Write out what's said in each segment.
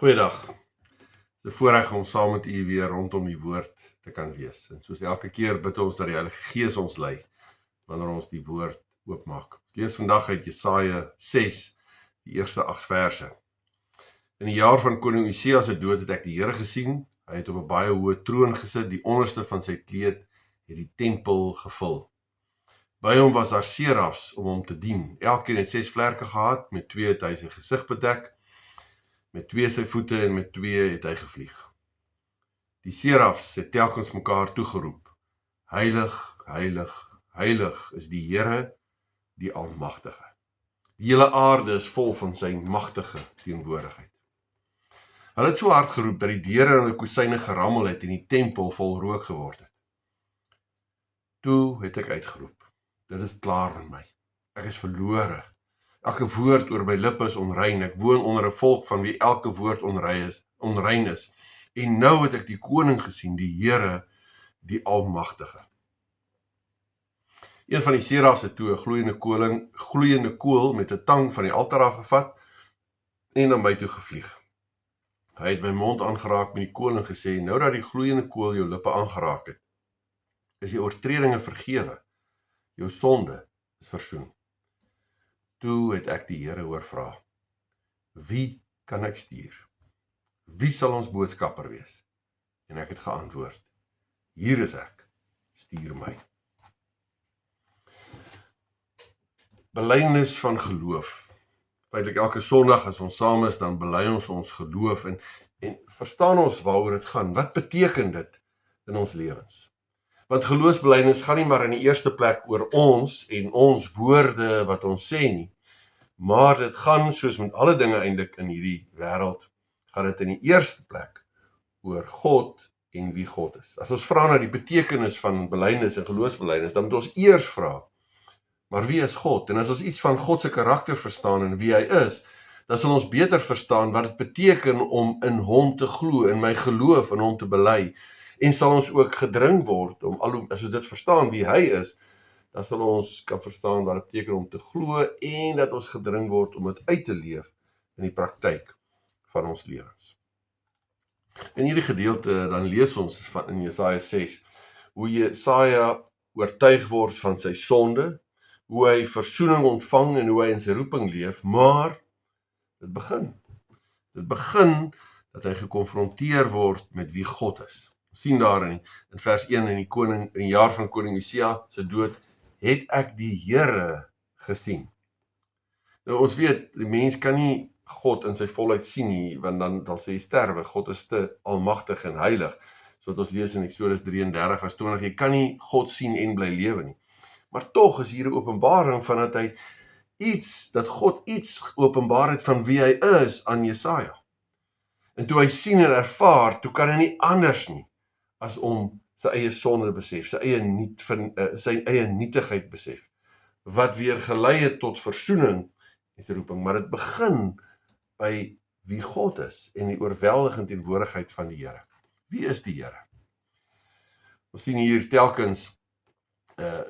Goeiedag. Het is 'n voorreg om saam met u weer rondom die woord te kan wees. En soos elke keer bid ons dat die Heilige Gees ons lei wanneer ons die woord oopmaak. Ons lees vandag uit Jesaja 6, die eerste 8 verse. In die jaar van koning Usia se dood het ek die Here gesien. Hy het op 'n baie hoë troon gesit, die onderste van sy kleed het die tempel gevul. By hom was daar serafs om hom te dien. Elkeen het 6 vlerke gehad, met 2 het hy sy gesig bedek, met 2 sy voete en met 2 het hy gevlieg. Die serafs het telkens mekaar toegeroep: Heilig, heilig, heilig is die Here, die Almagtige. Die hele aarde is vol van sy magtige teenwoordigheid. Hulle het so hard geroep dat die deure en die kusyne gerammel het en die tempel vol rook geword het. Toe het ek uitgeroep: dit is klaar met my. Ek is verlore. Elke woord oor my lippe is onrein. Ek woon onder 'n volk van wie elke woord onrein is. En nou het ek die koning gesien, die Here, die Almagtige. Een van die serafs het toe 'n gloeiende kool met 'n tang van die altaar afgevat en na my toe gevlieg. Hy het my mond aangeraak met die kool en gesê: nou dat die gloeiende kool jou lippe aangeraak het, is jou oortredinge vergewe, jou sonde is versoen. Toe het ek die Here hoor vra: wie kan ek stuur? Wie sal ons boodskapper wees? En ek het geantwoord: hier is ek, stuur my. Belydenis van geloof. Feitelik elke Sondag as ons saam is, dan bely ons geloof en verstaan ons waaroor dit gaan. Wat beteken dit in ons lewens? Want geloofsbelydenis gaan nie maar in die eerste plek oor ons en ons woorde wat ons sê nie, maar dit gaan, soos met alle dinge eintlik in hierdie wêreld, gaan dit in die eerste plek oor God en wie God is. As ons vra na die betekenis van belydenis en geloofsbelydenis, dan moet ons eers vra: maar wie is God? En as ons iets van God se karakter verstaan en wie hy is, dan sal ons beter verstaan wat dit beteken om in hom te glo, in my geloof in hom te bely. En sal ons ook gedring word om as ons dit verstaan wie hy is, dan sal ons kan verstaan wat dit beteken om te glo en dat ons gedring word om dit uit te leef in die praktyk van ons lewens. In hierdie gedeelte dan lees ons in Jesaja 6 hoe Jesaja oortuig word van sy sonde, hoe hy versoening ontvang en hoe hy in sy roeping leef, maar dit begin dat hy gekonfronteer word met wie God is. Ons sien daar in vers 1 in die jaar van koning Usia se dood, het ek die Here gesien. Nou ons weet, die mens kan nie God in sy volheid sien nie, want dan sê hy sterwe. God is te almagtig en heilig. So wat ons lees in Eksodus 33 vers 20, jy kan nie God sien en bly lewe nie. Maar tog is hier 'n openbaring van dat God iets openbaar het van wie hy is aan Jesaja. En toe hy sien en ervaar, toe kan hy nie anders nie as om sy eie sonde besef, sy eie nietigheid besef, wat weer gelei het tot versoening en sy roeping. Maar dit begin by wie God is en die oorweldigende teenwoordigheid van die Here. Wie is die Here? Ons sien hier telkens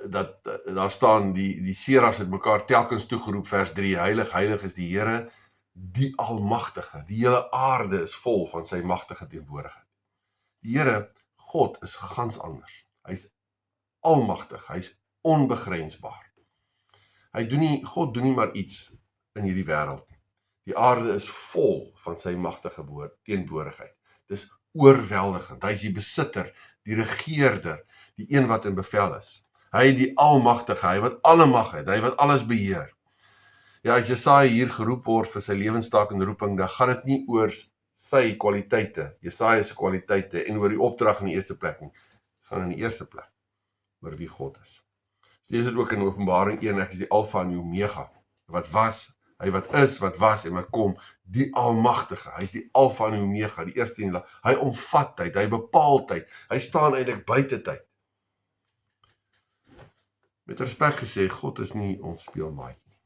dat daar staan die serafs het mekaar telkens toegeroep, vers 3, heilig, heilig is die Here, die Almagtige. Die hele aarde is vol van sy magtige teenwoordigheid. Die Here, God, is gans anders. Hy is almagtig, hy is onbegrensbaar. God doen nie maar iets in hierdie wêreld. Die aarde is vol van sy magtige teenwoordigheid. Dis oorweldigend. Hy is die besitter, die regeerder, die een wat in bevel is. Hy die Almagtige, hy wat alle mag het, hy wat alles beheer. Ja, as Jesaja hier geroep word vir sy lewenstaak en roeping, dan gaan dit nie oor sy kwaliteite, Jesaja se kwaliteite en oor die opdrag in die eerste plek nie. Dit gaan in die eerste plek oor wie God is. Lees dit ook in Openbaring 1, ek is die Alfa en die Omega, wat was, hy wat is, wat was en wat kom, die Almagtige, hy is die Alfa en die Omega, die eerste en die laaste. Hy omvat tyd, hy bepaal tyd, hy staan eintlik buite tyd. Met respek gesê, God is nie ons speelmaat nie.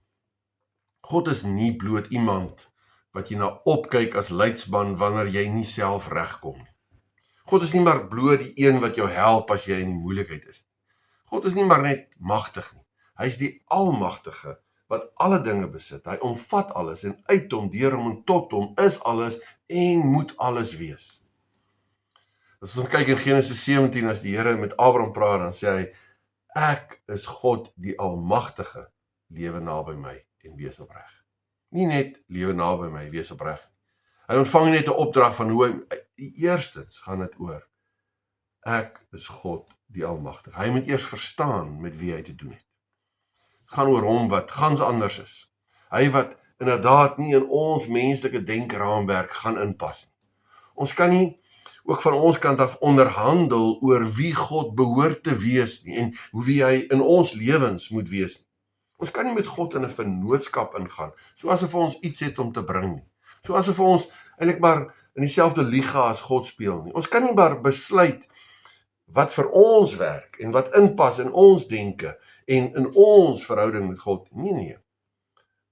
God is nie bloot iemand wat jy na opkyk as leidsman wanneer jy nie self regkom nie. God is nie maar bloot die een wat jou help as jy in die moeilikheid is. God is nie maar net magtig nie. Hy is die Almagtige wat alle dinge besit. Hy omvat alles en uit hom, deur hom en tot hom is alles en moet alles wees. As ons kyk in Genesis 17, as die Here met Abraham praat, dan sê hy, ek is God die Almagtige, lewe naby my en wees opreg. Nie net lewe naby my, wees opreg. Hy ontvang net 'n opdrag van hoe eerstens gaan dit oor, ek is God die Almagtige. Hy moet eers verstaan met wie hy te doen het. Het gaan oor hom wat gans anders is. Hy wat inderdaad nie in ons menslike denkraamwerk gaan inpas nie. Ons kan nie ook van ons kant af onderhandel oor wie God behoort te wees nie en wie hy in ons lewens moet wees nie. Ons kan nie met God in 'n vennootskap ingaan, so asof ons iets het om te bring nie. So asof ons eintlik maar in dieselfde liga as God speel nie. Ons kan nie maar besluit wat vir ons werk en wat inpas in ons denke en in ons verhouding met God. Nee.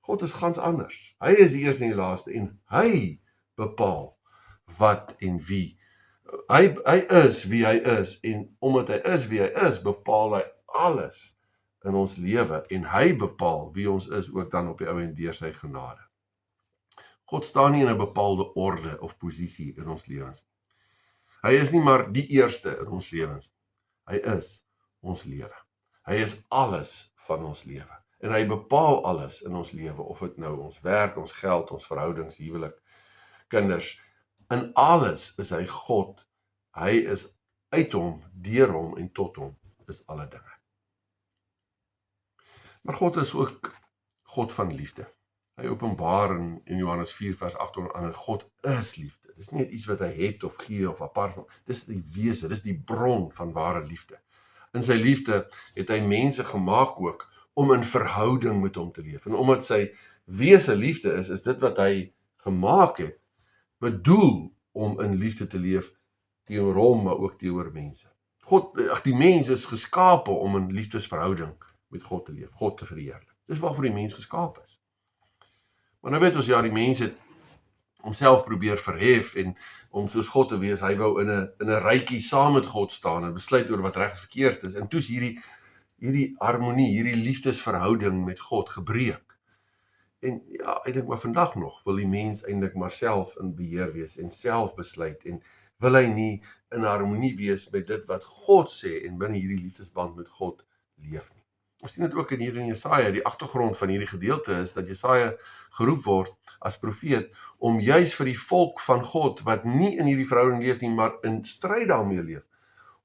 God is gans anders. Hy is die eerste en die laaste en hy bepaal wat en wie. Hy is wie hy is en omdat hy is wie hy is, bepaal hy alles in ons lewe en hy bepaal wie ons is ook dan op die ou en deur sy genade. God staan nie in 'n bepaalde orde of posisie in ons lewens. Hy is nie maar die eerste in ons lewens. Hy is ons lewe. Hy is alles van ons lewe. En hy bepaal alles in ons lewe, of dit nou ons werk, ons geld, ons verhoudings, huwelik, kinders. In alles is hy God. Hy is uit hom, deur hom en tot hom is alle dinge. Maar God is ook God van liefde. Hy openbaar in Johannes 4 vers 8 onder andere, God is liefde. Dit is nie iets wat hy het of gee of apart van, dis die wese, dis die bron van ware liefde. In sy liefde het hy mense gemaak ook om in verhouding met hom te leef. En omdat sy wese liefde is dit wat hy gemaak het, bedoel om in liefde te leef teenoor hom, maar ook teenoor mense. Die mens is geskape om in liefdesverhouding met God te leef, God te verheerlik. Dis waarvoor die mens geskape is. Maar nou weet ons, ja, die mens het homself probeer verhef en om soos God te wees, hy wou in 'n rytjie saam met God staan en besluit oor wat reg en verkeerd is. En toe's hierdie harmonie, hierdie liefdesverhouding met God gebreek. En ja, ek dink maar vandag nog wil die mens eintlik maar self in beheer wees en self besluit en wil hy nie in harmonie wees met dit wat God sê en binne hierdie liefdesband met God leef nie. Ons sien dit ook hier in Jesaja. Die agtergrond van hierdie gedeelte is dat Jesaja geroep word as profeet om juis vir die volk van God wat nie in hierdie verhouding leef nie, maar in stryd daarmee leef,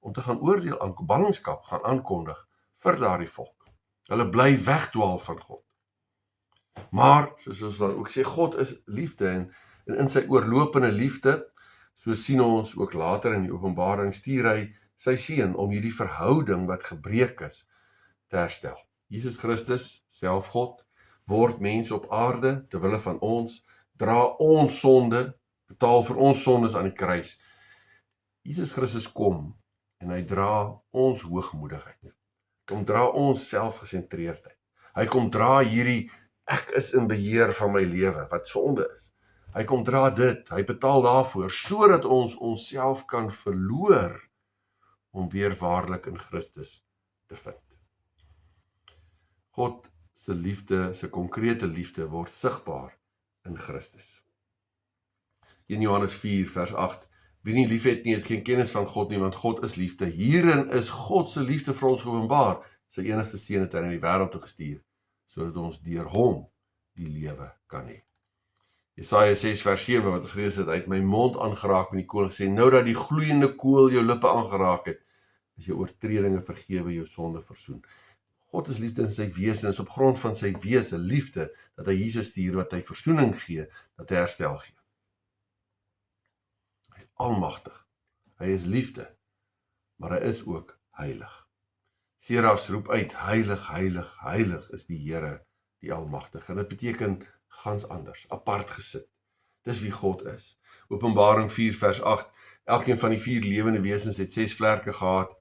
om te gaan oordeel aan ballingskap, gaan aankondig vir daardie volk. Hulle bly wegdwaal van God. Maar soos ons dan ook sê, God is liefde en in sy oorlopende liefde, so sien ons ook later in die Openbaring, stuur hy sy seun om hierdie verhouding wat gebreek is te herstel. Jesus Christus, self God, word mens op aarde ter wille van ons, dra ons sonde, betaal vir ons sondes aan die kruis. Jesus Christus kom en hy dra ons hoogmoedigheid. Kom dra ons selfgesentreerdheid. Hy kom dra hierdie ek is in beheer van my lewe wat sonde is. Hy kom dra dit, hy betaal daarvoor sodat ons onsself kan verloor om weer waarlik in Christus te vind. God se liefde, se konkrete liefde word sigbaar in Christus. In Johannes 4 vers 8, wie nie lief het nie, het geen kennis van God nie, want God is liefde. Hierin is God se liefde vir ons geopenbaar. Sy enigste seun het hy in die wêreld toe gestuur, sodat ons deur hom die lewe kan hê. Jesaja 6 vers 7 wat ons gelees het, hy het my mond aangeraak met die koning gesê, nou dat die gloeiende kool jou lippe aangeraak het, is jou oortredinge vergewe, jou sonde versoen. God is liefde in sy wese, en is op grond van sy wese liefde, dat hy Jesus stuur, wat hy versoening gee, dat hy herstel gee. Hy is almagtig, hy is liefde, maar hy is ook heilig. Serafs roep uit, heilig, heilig, heilig is die Here, die almagtige. En dit beteken gans anders, apart gesit. Dis wie God is. Openbaring 4 vers 8, elkeen van die 4 lewende wesens het 6 vlerke gehad.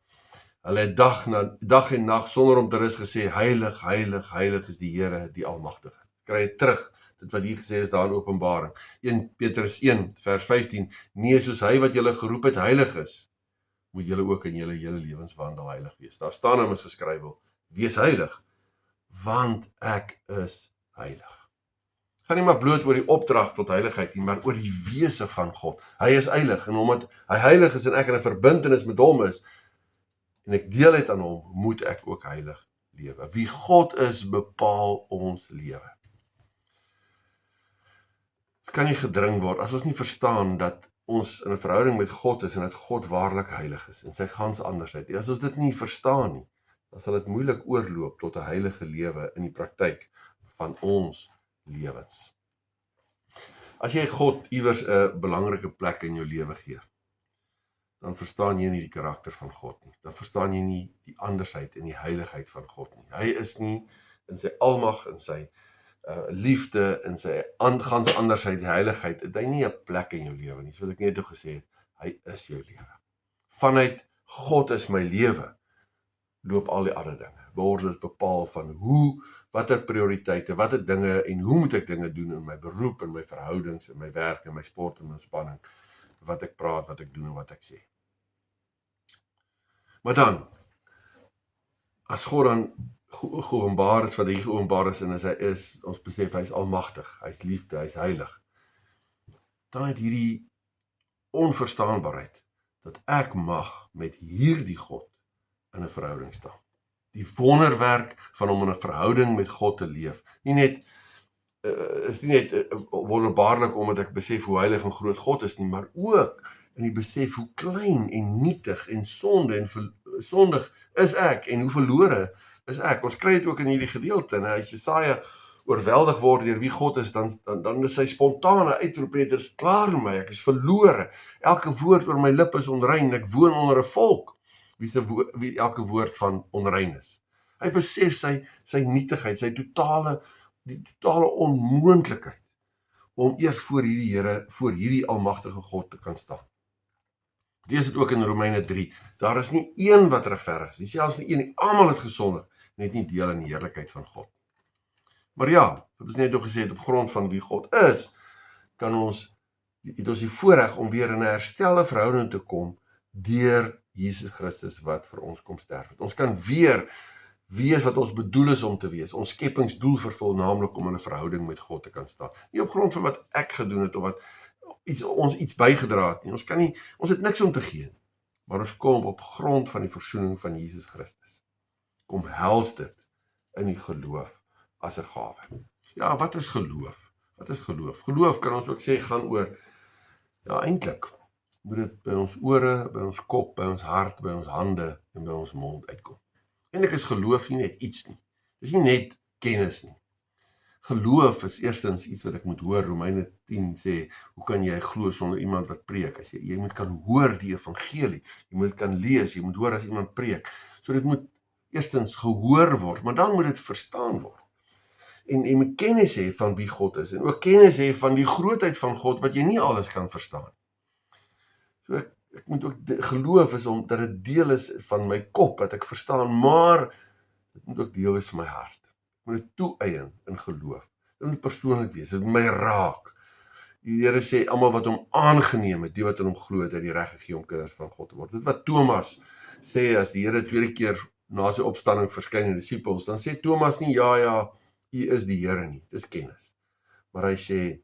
Hulle het dag en nag sonder om te rus gesê, heilig, heilig, heilig is die Here, die almagtige. Kry dit terug, dit wat hier gesê is daar in Openbaring. 1 Petrus 1 vers 15, nee, soos hy wat julle geroep het heilig is, moet julle ook in julle hele lewenswandel heilig wees. Daar staan immers geskryf, wees heilig, want ek is heilig. Gaan nie maar bloot oor die opdrag tot heiligheid nie, maar oor die wese van God. Hy is heilig, en omdat hy heilig is en ek in 'n verbintenis met hom is, en ek deel het aan hom, moet ek ook heilig lewe. Wie God is, bepaal ons lewe. Dit kan nie gedring word, as ons nie verstaan dat ons in 'n verhouding met God is, en dat God waarlik heilig is, en sy gans andersheid. As ons dit nie verstaan nie, dan sal dit moeilik oorloop tot 'n heilige lewe in die praktyk van ons lewens. As jy God iewers 'n belangrike plek in jou lewe gee, dan verstaan jy nie die karakter van God nie. Dan verstaan jy nie die andersheid en die heiligheid van God nie. Hy is nie in sy almag, in sy liefde, in sy gans andersheid, die heiligheid, het hy nie 'n plek in jou lewe nie. Soos ek net gesê het, hy is jou lewe. Vanuit God is my lewe, loop al die ander dinge. Word dit bepaal van watter prioriteite, watter dinge en hoe moet ek dinge doen in my beroep, in my verhoudings, in my werk, in my sport en my ontspanning, wat ek praat, wat ek doen en wat ek sê. Maar dan, as God dan geopenbaar is wat hy geopenbaar is en as hy is, ons besef hy is almagtig, hy is liefde, hy is heilig, dan het hierdie onverstaanbaarheid dat ek mag met hierdie God in 'n verhouding staan. Die wonderwerk van om in 'n verhouding met God te leef. Is nie net wonderbaarlik omdat ek besef hoe heilig en groot God is nie, maar ook in die besef hoe klein en nietig en sondig is ek en hoe verlore is ek. Ons kry dit ook in hierdie gedeelte, en as Jesaja oorweldig word deur wie God is, dan is sy spontane uitroep net, dit is klaar met my, ek is verlore. Elke woord oor my lip is onrein, ek woon onder 'n volk wie elke woord van onrein is. Hy besef sy nietigheid, die totale onmoontlikheid om eers voor hierdie Here, voor hierdie almagtige God te kan staan. Lees dit ook in Romeine 3. Daar is nie een wat regverdig is nie, selfs nie een, almal het gesondig, net nie deel in die heerlikheid van God. Maar ja, wat ons net ook gesê het, op grond van wie God is, het ons die voorreg om weer in 'n herstelde verhouding te kom deur Jesus Christus wat vir ons kom sterf het. Ons kan weer wees wat ons bedoel is om te wees, ons skepingsdoel vervul, naamlik om in 'n verhouding met God te kan staan. Nie op grond van wat ek gedoen het of wat ons iets bygedra het nie. Ons het niks om te gee, maar ons kom op grond van die versoening van Jesus Christus. Kom hels dit in die geloof as 'n gawe. Ja, wat is geloof? Wat is geloof? Geloof kan ons ook sê gaan oor, ja, eintlik moet dit by ons ore, by ons kop, by ons hart, by ons hande en by ons mond uitkom. Eintlik is geloof nie net iets nie. Dis nie net kennis nie. Geloof is eerstens iets wat ek moet hoor. Romeine 10 sê, hoe kan jy glo sonder iemand wat preek? As jy moet kan hoor die evangelie, jy moet kan lees, jy moet hoor as iemand preek. So dit moet eerstens gehoor word, maar dan moet dit verstaan word. En jy moet kennis hê van wie God is, en ook kennis hê van die grootheid van God, wat jy nie alles kan verstaan. So ek moet ook geloof is omdat dit deel is van my kop, wat ek verstaan, maar dit moet ook deel wees van my hart. Ek moet dit toeëien in geloof. Dit moet persoonlik wees, dit moet my raak. Die Here sê, almal wat hom aangeneem het, die wat in hom glo het, die reg gegee om kinders van God te word. Dit wat Thomas sê, as die Here tweede keer na sy opstanding verskyn aan die disippels, dan sê Thomas nie, ja, U is die Here nie, dis kennis. Maar hy sê,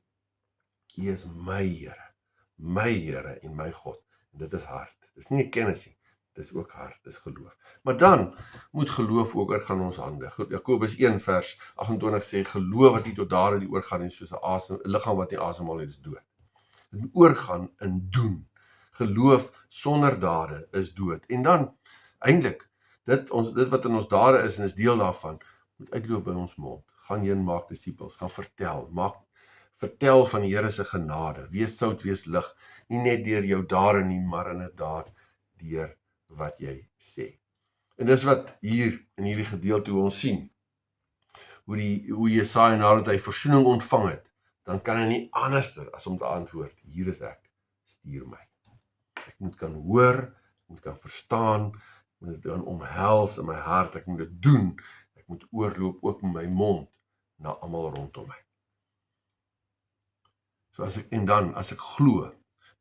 U is my Here en my God. En dit is hart. Dis nie 'n kennis nie, dis ook hart, dis geloof. Maar dan moet geloof ook oorgaan ons hande. Jakobus 1 vers 28 sê, geloof wat nie tot dade oorgaan nie, soos 'n liggaam wat nie asemhaal nie, is dood. Dit moet oorgaan in doen. Geloof sonder dade is dood. En dan, eintlik, dit wat in ons dade is en is deel daarvan, moet uitloop by ons mond. Gaan heen, maak disippels, gaan vertel van die Here se genade, wees sout, wees lig, nie net deur jou dade nie, maar inderdaad deur wat jy sê. En dis wat hier in hierdie gedeelte hoe ons sien, hoe Jesaja nadat hy versoening ontvang het, dan kan hy nie anderster as om te antwoord, hier is ek, stuur my. Ek moet kan hoor, ek moet kan verstaan, ek moet dit kan omhels in my hart, ek moet dit doen, ek moet oorloop ook met my mond na almal rondom my. So as ek glo,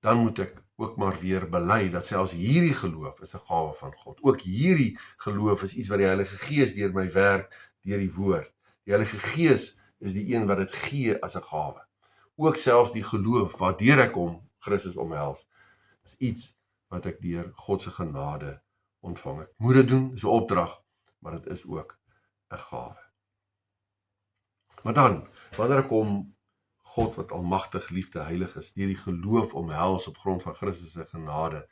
dan moet ek ook maar weer bely dat selfs hierdie geloof is 'n gawe van God. Ook hierdie geloof is iets wat die Heilige Gees deur my werk, deur die woord. Die Heilige Gees is die een wat dit gee as 'n gawe. Ook selfs die geloof waardeur ek Christus omhels, is iets wat ek deur God se genade ontvang. Ek moet dit doen, is 'n opdrag, maar dit is ook 'n gawe. Maar dan, wanneer ek God wat almagtig, liefde, heilig is, deur die geloof omhels op grond van Christus se genade,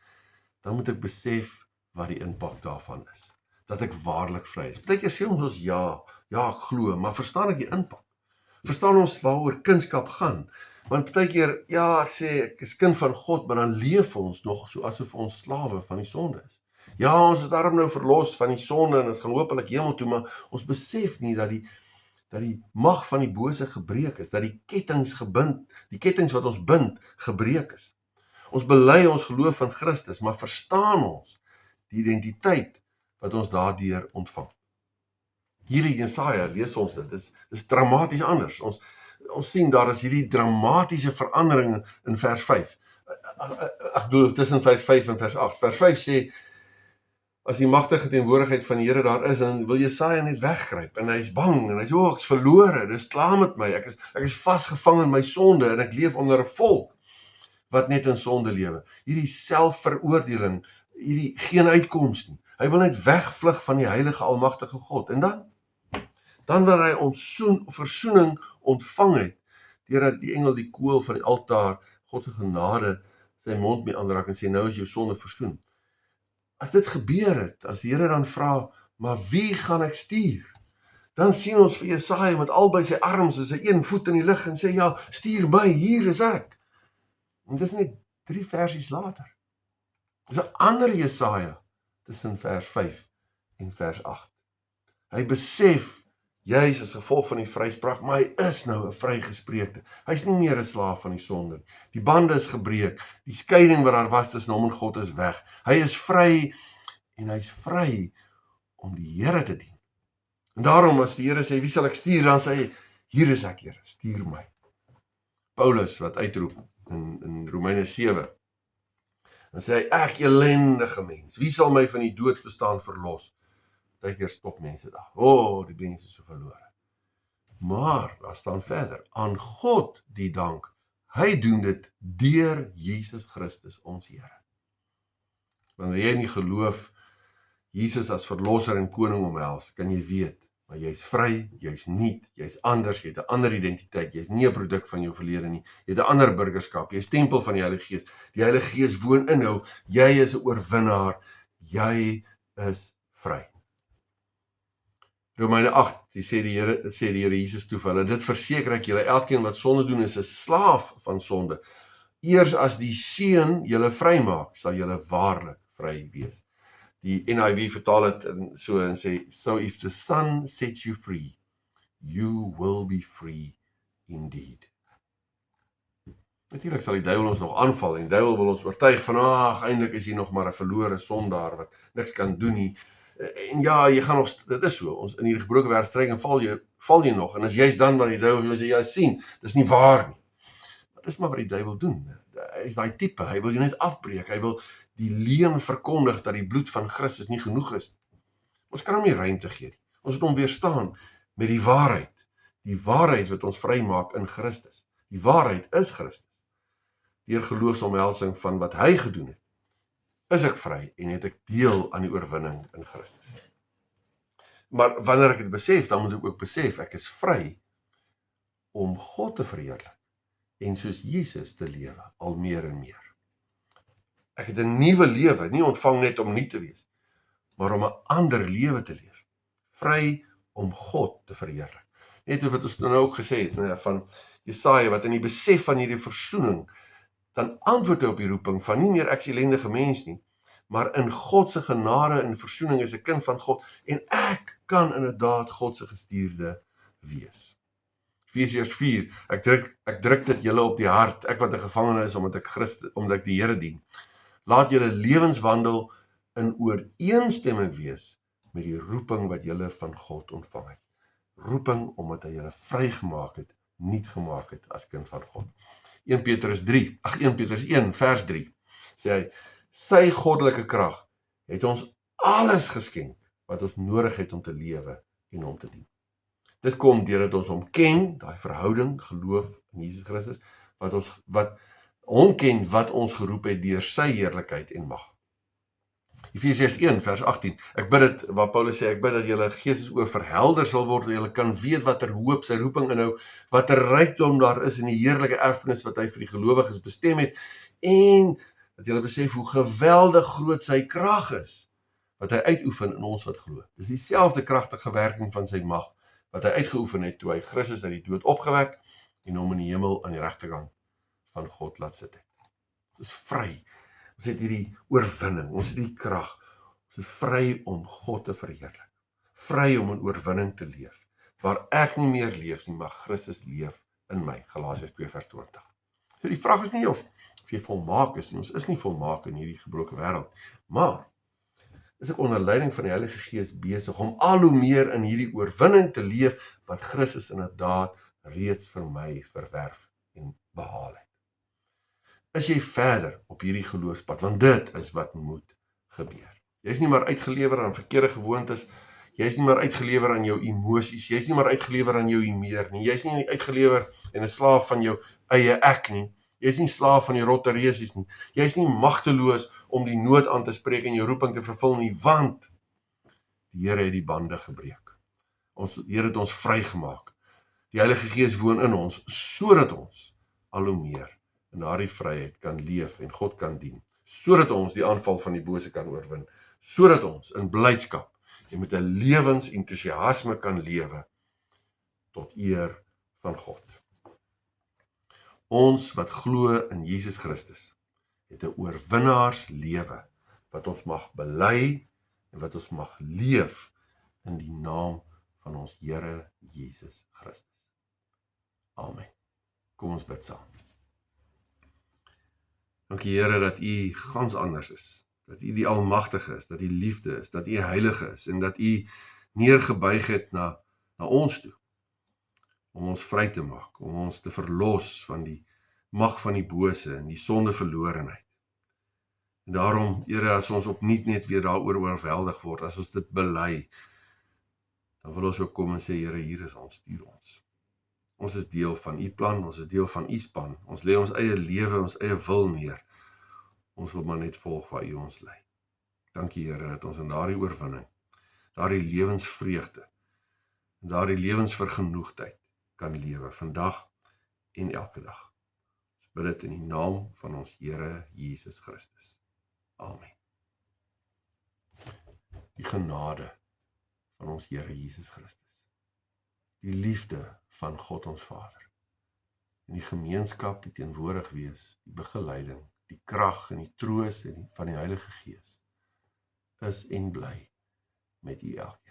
dan moet ek besef wat die impak daarvan is. Dat ek waarlik vry is. Partykeer sê ons ja, ek glo, maar verstaan ek die impak? Verstaan ons waaroor kindskap gaan? Want partykeer, ja, ek sê ek is kind van God, maar dan leef ons nog so asof ons slawe van die sonde is. Ja, ons is daarom nou verlos van die sonde en ons gaan hopelik hemel toe, maar ons besef nie dat die mag van die bose gebreek is, dat die kettinge wat ons bind, gebreek is. Ons bely ons geloof in Christus, maar verstaan ons die identiteit wat ons daardeur ontvang. Hier in Jesaja lees ons dit, is dramaties anders. Ons sien daar is hierdie dramatiese verandering in vers 5. Ek bedoel tussen vers 5 en vers 8. Vers 5 sê, as die magtige teenwoordigheid van die Here daar is, dan wil Jesaja net weggryp, en hy is bang, en hy sê, ek is verlore, dis klaar met my, ek is vasgevang in my sonde, en ek leef onder 'n volk, wat net in sonde lewe. Hierdie selfveroordeling, hierdie geen uitkoms nie. Hy wil net wegvlug van die heilige almagtige God, en dan wil hy versoening ontvang het, deurdat die engel die kool van die altaar, God se genade, sy mond mee aanraak en sê, nou is jou sonde versoen. As dit gebeur het, as die Here dan vra, maar wie gaan ek stuur? Dan sien ons vir Jesaja met albei sy arms en sy een voet in die lug en sê, ja, stuur my, hier is ek. En dit is net 3 versies later. Dis 'n ander Jesaja tussen vers 5 en vers 8. Hy besef, juis as gevolg van die vryspraak, maar hy is nou 'n vrygespreekte. Hy is nie meer 'n slaaf van die sonde. Die bande is gebreek, die skeiding wat daar was tussen hom en God is weg. Hy is vry, en hy is vry om die Here te dien. En daarom as die Here sê, wie sal ek stuur, dan sê hy, hier is ek, Here, stuur my. Paulus wat uitroep in Romeine 7, dan sê hy, ek ellendige mens, wie sal my van die doodsbestaan verlos? Partykeer stop mense daar, die mense is so verlore. Maar, daar staan verder, aan God die dank, hy doen dit deur Jesus Christus ons Here. Wanneer jy in die geloof Jesus as verlosser en koning omhels, kan jy weet, maar jy is vry, jy is nuut, jy is anders, jy het 'n ander identiteit, jy is nie 'n produk van jou verlede nie, jy het 'n ander burgerskap, jy is tempel van die Heilige Gees, die Heilige Gees woon in jou, jy is 'n oorwinnaar, jy is vry. Romeine 8, sê die Here Jesus toe vir hulle, dit verseker ek julle, elkeen wat sonde doen is 'n slaaf van sonde. Eers as die Seun julle vrymaak, sal julle waarlik vry wees. Die NIV vertaal dit so en sê, so if the Son sets you free, you will be free indeed. Natuurlik sal die duiwel ons nog aanval, en die duiwel wil ons oortuig van, eintlik is jy nog maar 'n verlore sondaar, wat niks kan doen nie. En ja, jy gaan nog, dit is so, ons in hierdie gebroke wêreldstryding val jy nog, en as jy's dan wat die duiwel wil sê, jy sien, dis nie waar nie. Maar dis maar wat die duiwel doen. Hy is daai tipe, hy wil jou net afbreek, hy wil die leuen verkondig dat die bloed van Christus nie genoeg is. Ons kan hom nie ruimte gee nie. Ons moet hom weerstaan met die waarheid wat ons vrymaak in Christus. Die waarheid is Christus. Deur geloofsomhelsing van wat hy gedoen het, is ek vry en het ek deel aan die oorwinning in Christus. Maar wanneer ek dit besef, dan moet ek ook besef, ek is vry om God te verheerlik en soos Jesus te lewe, al meer en meer. Ek het 'n nuwe lewe, nie ontvang net om nie te wees, maar om 'n ander lewe te leef. Vry om God te verheerlik. Net wat ons nou ook gesê het, van Jesaja, wat in die besef van hierdie versoening, dan antwoord hy op die roeping van nie meer ek is ellendige mens nie, maar in God se genade en versoening is 'n kind van God, en ek kan inderdaad God se gestuurde wees. Efesiërs 4, ek druk dit julle op die hart, ek wat 'n gevangene is, omdat ek die Here dien. Laat julle lewenswandel in ooreenstemming wees met die roeping wat julle van God ontvang het. Roeping omdat hy julle vrygemaak het, nuut gemaak het as kind van God. 1 Petrus 1 vers 3 sê hy, sy goddelike krag het ons alles geskenk wat ons nodig het om te lewe en om te dien. Dit kom deurdat ons hom ken, daai verhouding, geloof in Jesus Christus, wat hom ken wat ons geroep het deur sy heerlikheid en mag. Efesiërs 1 vers 18. Ek bid dit, waar Paulus sê, ek bid dat julle geestesoë verhelder sal word, dat julle kan weet watter hoop sy roeping inhou, watter rykdom daar is in die heerlike erfenis wat hy vir die gelowiges bestem het, en dat julle besef hoe geweldig groot sy krag is, wat hy uitoefen in ons wat glo. Dis dieselfde kragtige werking van sy mag, wat hy uitgeoefen het toe hy Christus uit die dood opgewek en hom in die hemel aan die regterkant van God laat sit het. Ons is vry. Ons het hierdie oorwinning, ons het die krag. Ons is vry om God te verheerlik. Vry om in oorwinning te leef. Waar ek nie meer leef nie, mag Christus leef in my. Galasiërs 2 vers 20. So die vraag is nie of jy volmaak is nie. Ons is nie volmaak in hierdie gebroke wêreld. Maar is ek onder leiding van die Heilige Gees besig om al hoe meer in hierdie oorwinning te leef wat Christus inderdaad reeds vir my verwerf en behaal het. Is jy verder op hierdie geloofspad, want dit is wat moet gebeur. Jy is nie maar uitgelewer aan verkeerde gewoontes, jy is nie maar uitgelewer aan jou emosies, jy is nie maar uitgelewer aan jou humeur nie, jy is nie uitgelewer en 'n slaaf van jou eie ek nie, jy is nie slaaf van die rotte reusies nie, jy is nie magteloos om die nood aan te spreek en jou roeping te vervul nie, want die Here het die bande gebreek. Die Here het ons vrygemaak. Die Heilige Gees woon in ons, sodat ons al hoe meer in daardie vryheid kan leef en God kan dien, sodat ons die aanval van die bose kan oorwin, sodat ons in blydskap en met 'n lewensentoesiasme kan lewe tot eer van God. Ons wat glo in Jesus Christus het 'n oorwinnaarslewe wat ons mag bely en wat ons mag leef in die naam van ons Here Jesus Christus. Amen. Kom ons bid saam. Dankie Here dat U gans anders is, dat U die Almagtige is, dat U liefde is, dat U heilige is en dat U neergebuig het na ons toe, om ons vry te maak, om ons te verlos van die mag van die bose en die sondeverlorenheid. En daarom, Here, as ons opnuut net weer daaroor oorweldig word, as ons dit bely, dan wil ons ook kom en sê, Here, hier is ons, stuur ons. Ons is deel van U plan, ons is deel van U span. Ons lê ons eie lewe, ons eie wil neer. Ons wil maar net volg waar U ons lei. Dankie Here dat ons in daardie oorwinning, daardie lewensvreugde, en daardie lewensvergenoegdheid kan lewe, vandag en elke dag. Ons bid dit in die naam van ons Here Jesus Christus. Amen. Die genade van ons Here Jesus Christus, die liefde van God ons Vader, en die gemeenskap, die teenwoordig wees, die begeleiding, die krag en die troos van die Heilige Gees, is en bly met U elkeen.